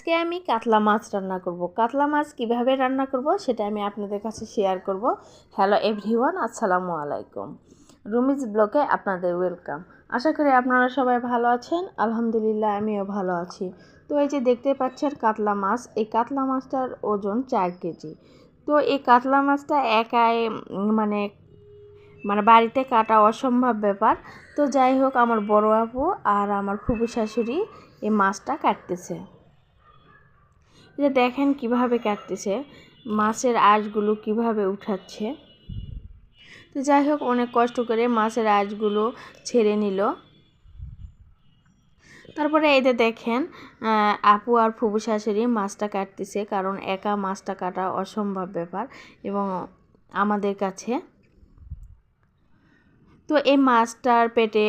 আজকে আমি কাতলা মাছ রান্না করব। কাতলা মাছ কিভাবে রান্না করব সেটা আমি আপনাদের কাছে শেয়ার করব। হ্যালো এভরিওয়ান, আসসালামু আলাইকুম। রুমিজ ব্লগে আপনাদের ওয়েলকাম। আশা করি আপনারা সবাই ভালো আছেন। আলহামদুলিল্লাহ আমিও ভালো আছি। তো এই যে দেখতে পাচ্ছেন কাতলা মাছ, এই কাতলা মাছটার ওজন 4 কেজি। তো এই কাতলা মাছটা একাই মানে বাড়িতে কাটা অসম্ভব ব্যাপার। তো যাই হোক, আমার বড় আপু আর আমার ফুফু শাশুড়ি এই মাছটা কাটতেছে। যে দেখেন কিভাবে কাটতেছে, মাছের আঁশগুলো কিভাবে উঠাচ্ছে। তো যাই হোক, অনেক কষ্ট করে মাছের আঁশগুলো ছেড়ে নিল। তারপরে এই যে দেখেন আপু আর ফুফু শাশুড়ি মাছটা কাটতেছে, কারণ একা মাছটা কাটা অসম্ভব ব্যাপার এবং আমাদের কাছে। তো এই মাছটার পেটে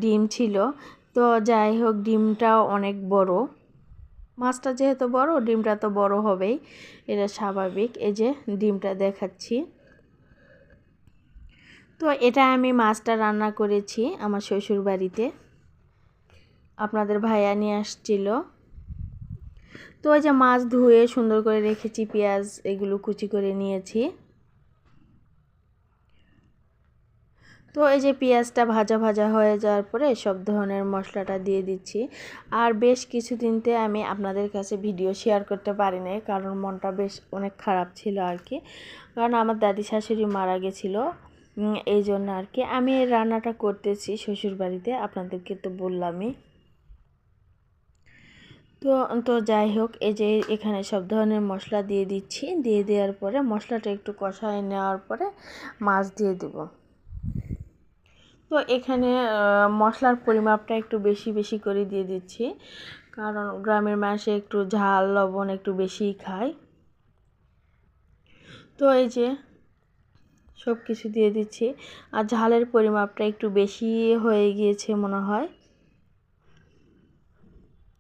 ডিম ছিল। তো যাই হোক, ডিমটাও অনেক বড়। মাছটা যেহেতু বড়, ডিমটা তো বড় হবেই, এটা স্বাভাবিক। এই যে ডিমটা দেখাচ্ছি। তো এটা আমি মাছটা রান্না করেছি আমার শ্বশুর বাড়িতে, আপনাদের ভাইয়া নিয়ে আসছিল। তো ওই যে মাছ ধুয়ে সুন্দর করে রেখেছি, পেঁয়াজ এগুলো কুচি করে নিয়েছি। তো এই যে পেঁয়াজটা ভাজা ভাজা হয়ে যাওয়ার পরে সব ধরনের মশলাটা দিয়ে দিচ্ছি। আর বেশ কিছুদিনতে আমি আপনাদের কাছে ভিডিও শেয়ার করতে পারি নাই, কারণ মনটা বেশ অনেক খারাপ ছিল আর কি। কারণ আমার দাদি শাশুড়ি মারা গেছিলো, এই জন্য আর কি আমি এই রান্নাটা করতেছি শ্বশুর বাড়িতে, আপনাদেরকে তো বললামই। তো তো যাই হোক, এই যে এখানে সব ধরনের মশলা দিয়ে দিচ্ছি। দিয়ে দেওয়ার পরে মশলাটা একটু কষায় নেওয়ার পরে মাছ দিয়ে দেব। তো এখানে মশলার পরিমাপটা একটু বেশি বেশি করে দিয়ে দিচ্ছি, কারণ গ্রামের মানুষে একটু ঝাল লবণ একটু বেশিই খায়। তো এই যে সব কিছু দিয়ে দিচ্ছি, আর ঝালের পরিমাপটা একটু বেশি হয়ে গিয়েছে মনে হয়,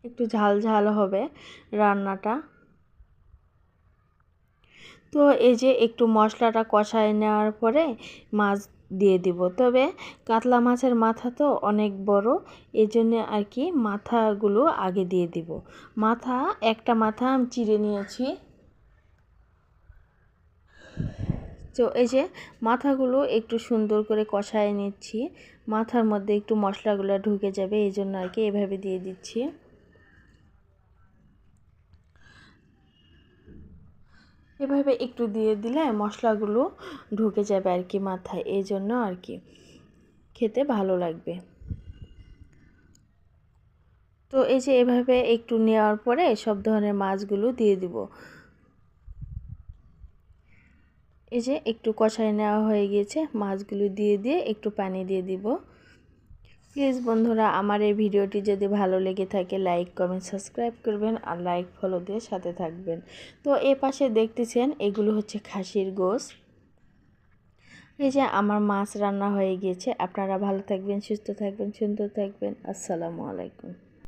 একটু ঝাল ঝাল হবে রান্নাটা। তো এই যে একটু মশলাটা কষায় নেওয়ার পরে মাছ দিয়ে দিব। তবে কাতলা মাছের মাথা তো অনেক বড়, এই জন্য আর কি মাথাগুলো আগে দিয়ে দিব। একটা মাথা আমি চিড়ে নিয়েছি। তো এই যে মাথাগুলো একটু সুন্দর করে কষায় নিচ্ছি, মাথার মধ্যে একটু মশলাগুলো ঢুকে যাবে, এই জন্য আর কি এভাবে দিয়ে দিচ্ছি। এভাবে একটু দিয়ে দিলে মশলাগুলো ঢুকে যাবে আর কি মাথায়, এই জন্য আর কি খেতে ভালো লাগবে। তো এই যে এভাবে একটু নেওয়ার পরে সব ধরনের মাছগুলো দিয়ে দিব। এই যে একটু কষায় নেওয়া হয়ে গিয়েছে, মাছগুলো দিয়ে দিয়ে একটু পানি দিয়ে দিব। প্লিজ বন্ধুরা, আমার এই ভিডিওটি যদি ভালো লেগে থাকে লাইক কমেন্ট সাবস্ক্রাইব করবেন, আর লাইক ফলো দিয়ে সাথে থাকবেন। তো এ পাশে দেখতেছেন এগুলো হচ্ছে খাসির গোশ। এই যে আমার মাছ রান্না হয়ে গিয়েছে। আপনারা ভালো থাকবেন, সুস্থ থাকবেন, সুন্দর থাকবেন। আসসালামু আলাইকুম।